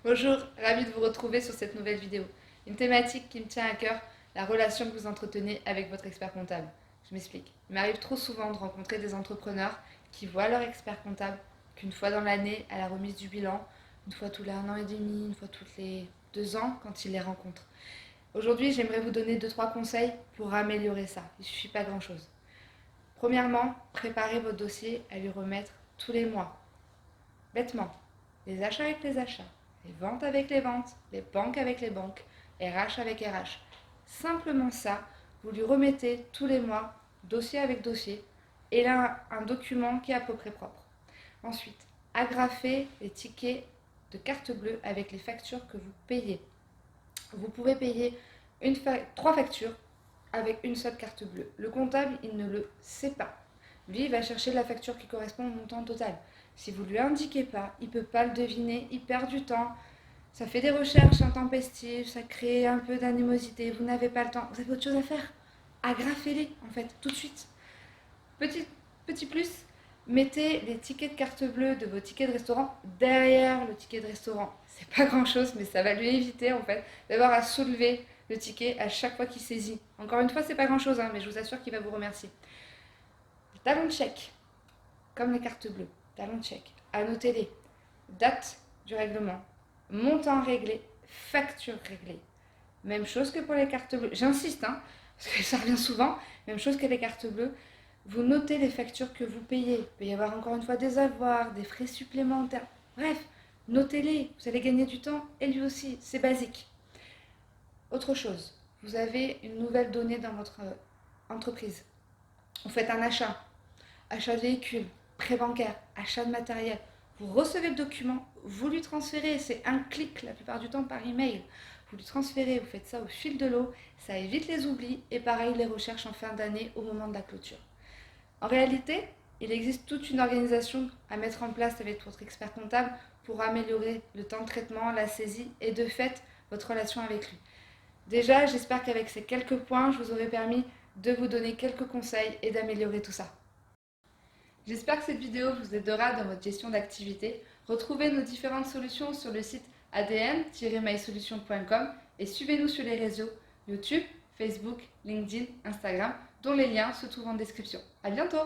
Bonjour, ravie de vous retrouver sur cette nouvelle vidéo. Une thématique qui me tient à cœur, la relation que vous entretenez avec votre expert comptable. Je m'explique. Il m'arrive trop souvent de rencontrer des entrepreneurs qui voient leur expert comptable qu'une fois dans l'année à la remise du bilan, une fois tous les 1 an et demi, une fois tous les 2 ans quand ils les rencontrent. Aujourd'hui, j'aimerais vous donner 2-3 conseils pour améliorer ça. Il ne suffit pas grand-chose. Premièrement, préparez votre dossier à lui remettre tous les mois. Bêtement, les achats avec les achats, les ventes avec les ventes, les banques avec les banques, RH avec RH. Simplement ça, vous lui remettez tous les mois, dossier avec dossier, et là, un document qui est à peu près propre. Ensuite, agrafez les tickets de carte bleue avec les factures que vous payez. Vous pouvez payer 3 factures avec une seule carte bleue. Le comptable, il ne le sait pas. Lui, il va chercher la facture qui correspond au montant total. Si vous ne lui indiquez pas, il ne peut pas le deviner, il perd du temps. Ça fait des recherches intempestives, ça crée un peu d'animosité, vous n'avez pas le temps, vous avez autre chose à faire. Agrafez-les, en fait, tout de suite. Petit plus, mettez les tickets de carte bleue de vos tickets de restaurant derrière le ticket de restaurant. C'est pas grand chose, mais ça va lui éviter en fait d'avoir à soulever le ticket à chaque fois qu'il saisit. Encore une fois, c'est pas grand chose, mais je vous assure qu'il va vous remercier. Le talon de chèque, comme les cartes bleues, talon de chèque, annotez-les. Date du règlement, montant réglé, facture réglée. Même chose que pour les cartes bleues. J'insiste, parce que ça revient souvent. Même chose que les cartes bleues. Vous notez les factures que vous payez. Il peut y avoir encore une fois des avoirs, des frais supplémentaires. Bref, notez-les. Vous allez gagner du temps et lui aussi. C'est basique. Autre chose, vous avez une nouvelle donnée dans votre entreprise. Vous faites un achat. Achat de véhicule, prêt bancaire, achat de matériel. Vous recevez le document, vous lui transférez. C'est un clic la plupart du temps par email. Vous lui transférez, vous faites ça au fil de l'eau. Ça évite les oublis et pareil les recherches en fin d'année au moment de la clôture. En réalité, il existe toute une organisation à mettre en place avec votre expert comptable pour améliorer le temps de traitement, la saisie et de fait votre relation avec lui. Déjà, j'espère qu'avec ces quelques points, je vous aurai permis de vous donner quelques conseils et d'améliorer tout ça. J'espère que cette vidéo vous aidera dans votre gestion d'activité. Retrouvez nos différentes solutions sur le site adm-mysolution.com et suivez-nous sur les réseaux YouTube, Facebook, LinkedIn, Instagram, dont les liens se trouvent en description. À bientôt!